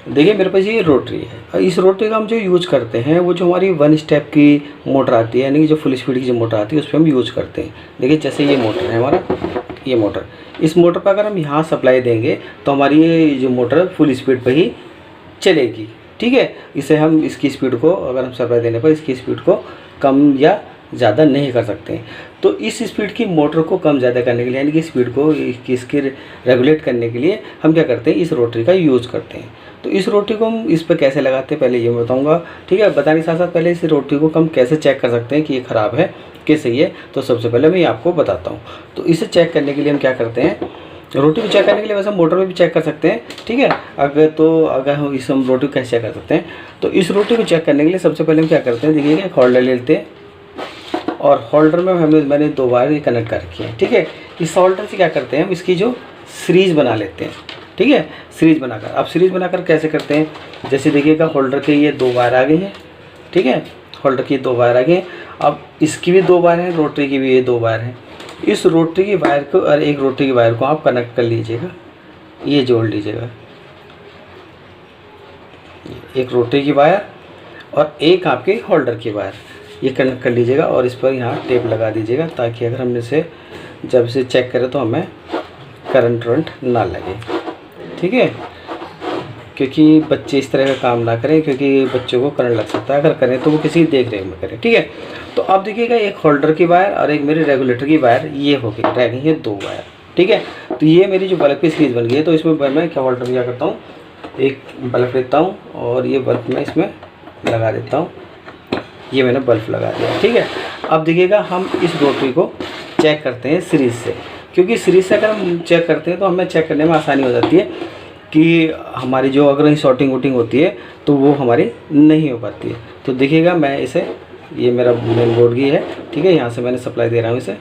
देखिए मेरे पास ये रोटरी है और इस रोटरी का हम जो यूज करते हैं वो जो हमारी 1 स्टेप की मोटर आती है, यानी कि जो फुल स्पीड की जो मोटर आती है उस पर हम यूज करते हैं। देखिए जैसे ये मोटर है हमारा, ये मोटर, इस मोटर पर अगर हम यहाँ सप्लाई देंगे तो हमारी ये जो मोटर फुल स्पीड पर ही चलेगी। ठीक है, इसे हम इसकी स्पीड को, अगर हम सप्लाई देने पर इसकी स्पीड को कम या ज़्यादा नहीं कर सकते हैं। तो इस स्पीड की मोटर को कम ज़्यादा करने के लिए, यानी कि स्पीड को इसकी रेगुलेट करने के लिए हम क्या करते हैं, इस रोटरी का यूज़ करते हैं। तो इस रोटरी को हम इस पर कैसे लगाते हैं पहले ये मैं बताऊंगा। ठीक है, बताने के साथ साथ पहले इस रोटरी को हम कैसे चेक कर सकते हैं कि ये ख़राब है कि सही है, तो सबसे पहले मैं आपको बताता हूँ। तो इसे चेक करने के लिए हम क्या करते हैं, रोटी को चेक करने के लिए वैसे मोटर में भी चेक कर सकते हैं। ठीक है, अगर हम इस हम रोटी को कैसे चेक कर सकते हैं, तो इस रोटी को चेक करने के लिए सबसे पहले हम क्या करते हैं, देखिए एक होल्डर ले लेते हैं और होल्डर में मैंने 2 वायर कनेक्ट कर रखी है। ठीक है, इस होल्डर से क्या करते हैं, हम इसकी जो सीरीज बना लेते हैं। ठीक है, सीरीज बनाकर, अब सीरीज बनाकर कैसे करते हैं, जैसे देखिएगा होल्डर के ये 2 वायर आ गई हैं। ठीक है, होल्डर की 2 वायर आ गई हैं। अब इसकी भी 2 वायर हैं, रोटरी की भी ये 2 वायर हैं। इस रोटरी की वायर को और एक रोटरी की वायर को आप कनेक्ट कर लीजिएगा, ये जोड़ लीजिएगा, एक रोटरी की वायर और एक आपके होल्डर की वायर, ये कनेक्ट कर लीजिएगा और इस पर यहाँ टेप लगा दीजिएगा, ताकि अगर हम इसे जब से चेक करें तो हमें करंट ना लगे। ठीक है, क्योंकि बच्चे इस तरह का काम ना करें, क्योंकि बच्चों को करंट लग सकता है, अगर करें तो वो किसी देख रेख में करें। ठीक है, तो आप देखिएगा एक होल्डर की वायर और एक मेरी रेगुलेटर की वायर ये हो गई, रह गई है 2 वायर। ठीक है, तो ये मेरी जो बल्ब की सीरीज बन गई है, तो इसमें मैं क्या होल्डर में क्या करता हूँ, एक बल्ब लेता हूँ और ये बल्ब मैं इसमें लगा देता हूँ, ये मैंने बल्ब लगा दिया। ठीक है, अब देखिएगा हम इस रोटरी को चेक करते हैं सीरीज से, क्योंकि सीरीज से अगर हम चेक करते हैं तो हमें चेक करने में आसानी हो जाती है कि हमारी जो अगर शॉर्टिंग वोटिंग होती है तो वो हमारी नहीं हो पाती है। तो देखिएगा मैं इसे, ये मेरा मेन बोर्ड की है। ठीक है, यहाँ से मैंने सप्लाई दे रहा हूँ इसे,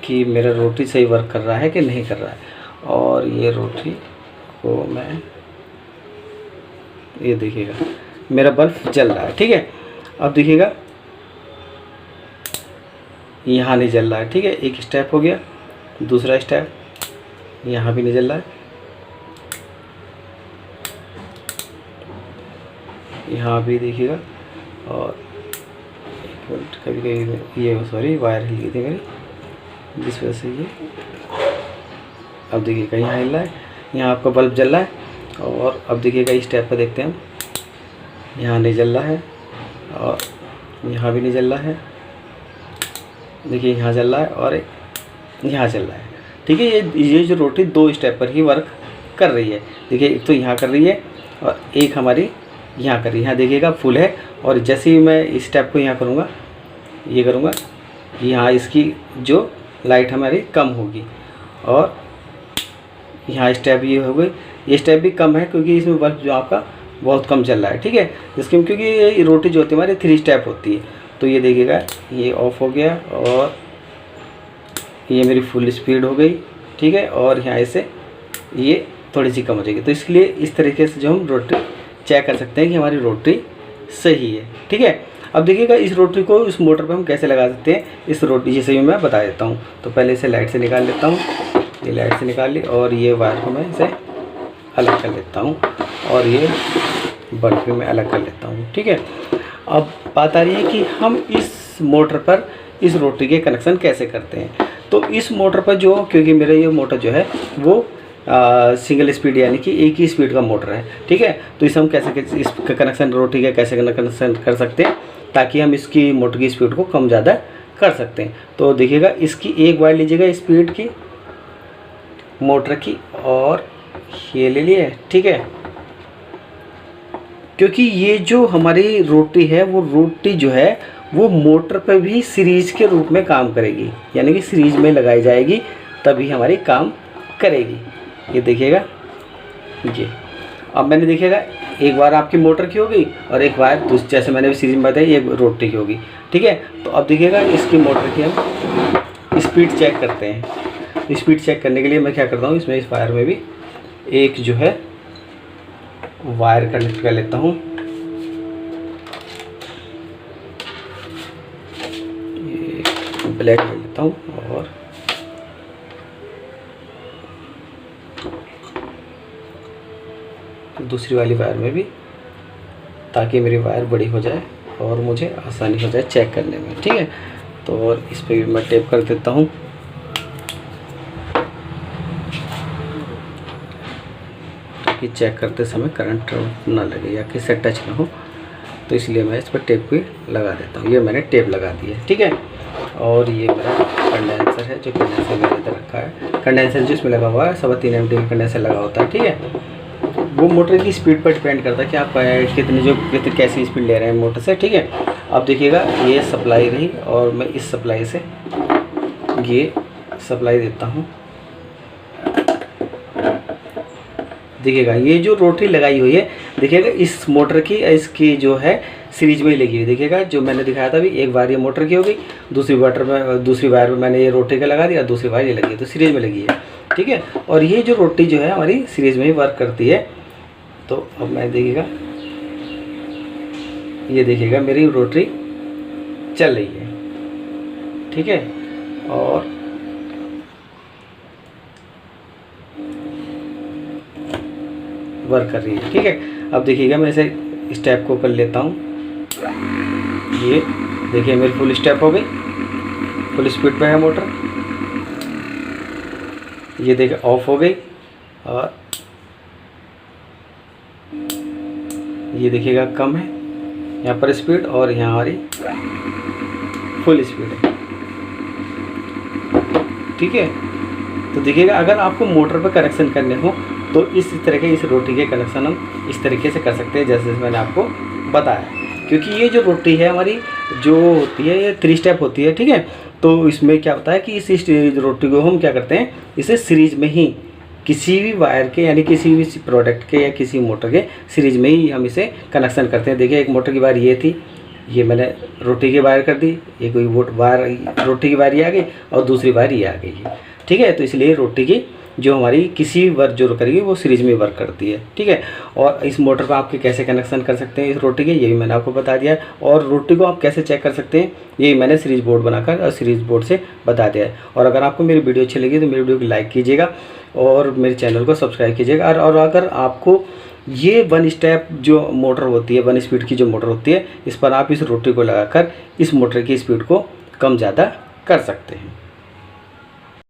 कि मेरा रोटरी सही वर्क कर रहा है कि नहीं कर रहा है। और ये रोटरी को मैं, ये देखिएगा मेरा बल्ब जल रहा है। ठीक है, अब देखिएगा यहाँ नहीं जल रहा है। ठीक है, एक स्टेप हो गया, दूसरा स्टेप, यहाँ भी नहीं जल रहा है, यहाँ भी देखिएगा। और एक मिनट, कभी कभी ये सॉरी वायर हिल गई थी मेरी, जिस वजह से ये, अब देखिएगा यहाँ हिल रहा है, यहाँ आपका बल्ब जल रहा है। और अब देखिएगा इस स्टेप पर देखते हैं हम, यहाँ नहीं जल रहा है और यहाँ भी नहीं जल रहा है, देखिए यहाँ जल रहा है और यहाँ चल रहा है। ठीक है, ये जो रोटरी 2 स्टेप पर ही वर्क कर रही है। देखिए एक तो यहाँ कर रही है और एक हमारी यहाँ कर रही है। यहाँ देखिएगा फुल है, और जैसे ही मैं इस स्टेप को यहाँ करूँगा, ये करूँगा, यहाँ इसकी जो लाइट हमारी कम होगी और यहाँ स्टेप ये हो गई, ये स्टेप भी कम है क्योंकि इसमें बल्ब जो आपका बहुत कम चल रहा है। ठीक है, जिसकी क्योंकि ये रोटी जो होती है हमारी 3 स्टेप होती है। तो ये देखिएगा ये ऑफ हो गया और ये मेरी फुल स्पीड हो गई। ठीक है, और यहाँ से ये थोड़ी सी कम हो जाएगी। तो इसके लिए इस तरीके से जो हम रोटरी चेक कर सकते हैं कि हमारी रोटरी सही है। ठीक है, अब देखिएगा इस रोटरी को इस मोटर पर हम कैसे लगा सकते हैं, इस रोटरी जैसे भी मैं बता देता हूँ। तो पहले इसे लाइट से निकाल लेता हूँ, ये लाइट से निकाल ली, और ये वायर को मैं इसे अलग कर लेता हूँ और ये बल्ब भी मैं अलग कर लेता हूँ। ठीक है, अब बात आ रही है कि हम इस मोटर पर इस रोटरी के कनेक्शन कैसे करते हैं। तो इस मोटर पर जो, क्योंकि मेरा ये मोटर जो है वो सिंगल स्पीड यानी कि एक ही स्पीड का मोटर है। ठीक है, तो इसे हम कैसे इसका कनेक्शन रोटरी का कैसे कनेक्शन कर सकते हैं ताकि हम इसकी मोटर की स्पीड को कम ज़्यादा कर सकते हैं। तो देखिएगा इसकी एक वायर लीजिएगा स्पीड की मोटर की, और ये ले लिए। ठीक है, क्योंकि ये जो हमारी रोटरी है वो रोटरी जो है वो मोटर पर भी सीरीज के रूप में काम करेगी, यानी कि सीरीज में लगाई जाएगी तभी हमारी काम करेगी। ये देखिएगा, ये अब मैंने देखिएगा एक बार आपकी मोटर की होगी और एक बार जैसे मैंने भी सीरीज में बताई ये रोटरी की होगी। ठीक है, तो अब देखिएगा इसकी मोटर की हम स्पीड चेक करते हैं। स्पीड चेक करने के लिए मैं क्या करता हूँ, इसमें इस वायर में भी एक जो है वायर कनेक्ट कर लेता हूँ। ये ब्लैक ले लेता हूँ और दूसरी वाली वायर में भी, ताकि मेरी वायर बड़ी हो जाए और मुझे आसानी हो जाए चेक करने में। ठीक है, तो और इस पर भी मैं टेप कर देता हूँ। ताकि चेक करते समय करंट ना लगे या किसी से टच ना हो, तो इसलिए मैं इस पर टेप भी लगा देता हूँ। ये मैंने टेप लगा दी है। ठीक है, और ये मेरा कंडेंसर है, जो कंडेंसर मैंने इधर रखा है। कंडेंसर जो इसमें लगा हुआ है 3.25 MD का कंडेंसर लगा होता है। ठीक है, वो मोटर की स्पीड पर डिपेंड करता है कि आप कितनी कैसी स्पीड ले रहे हैं मोटर से। ठीक है, अब देखिएगा ये सप्लाई रही और मैं इस सप्लाई से ये सप्लाई देता हूँ। देखिएगा ये जो रोटरी लगाई हुई है, देखिएगा इस मोटर की इसकी जो है सीरीज में ही लगी हुई। देखिएगा जो मैंने दिखाया था अभी, एक बार ये मोटर की हो गई, दूसरी वायर में मैंने ये रोटरी का लगा दिया, दूसरी वायर ये लगी है, तो सीरीज में लगी है। ठीक है, और ये जो रोटरी जो है हमारी सीरीज में ही वर्क करती है। तो अब मैं देखिएगा, ये देखिएगा मेरी रोटरी चल रही है। ठीक है, और वर्क कर रही है। ठीक है, अब देखिएगा मैं इसे स्टेप को कर लेता हूँ। ये देखिए मेरी फुल स्टेप हो गई, फुल स्पीड पे है मोटर। ये देखिए ऑफ हो गई, और ये देखिएगा कम है यहाँ पर स्पीड, और यहाँ हमारी फुल स्पीड है। ठीक है, तो देखिएगा अगर आपको मोटर पर कनेक्शन करने हो तो इस तरह के इस रोटरी के कनेक्शन हम इस तरीके से कर सकते हैं, जैसे मैंने आपको बताया। क्योंकि ये जो रोटरी है हमारी जो होती है ये 3 स्टेप होती है। ठीक है, तो इसमें क्या होता है कि इस रोटरी को हम क्या करते हैं, इसे सीरीज में ही किसी भी वायर के यानी किसी भी प्रोडक्ट के या किसी मोटर के सीरीज में ही हम इसे कनेक्शन करते हैं। देखिए एक मोटर की वायर ये थी, ये मैंने रोटरी की वायर कर दी, एक वायर रोटरी की वायर ये आ गई और दूसरी वायर ये आ गई है। ठीक है, तो इसलिए रोटरी की जो हमारी किसी वर्क जो करेगी वो सीरीज में वर्क करती है। ठीक है, और इस मोटर पर आपके कैसे कनेक्शन कर सकते हैं इस रोटरी के, ये भी मैंने आपको बता दिया है। और रोटरी को आप कैसे चेक कर सकते हैं ये मैंने सीरीज बोर्ड बनाकर और सीरीज बोर्ड से बता दिया है। और अगर आपको मेरी वीडियो अच्छी लगी तो मेरी वीडियो को लाइक कीजिएगा और मेरे चैनल को सब्सक्राइब कीजिएगा। और अगर आपको ये 1 स्टेप जो मोटर होती है, 1 स्पीड की जो मोटर होती है, इस पर आप इस रोटरी को लगाकर इस मोटर की स्पीड को कम ज़्यादा कर सकते हैं।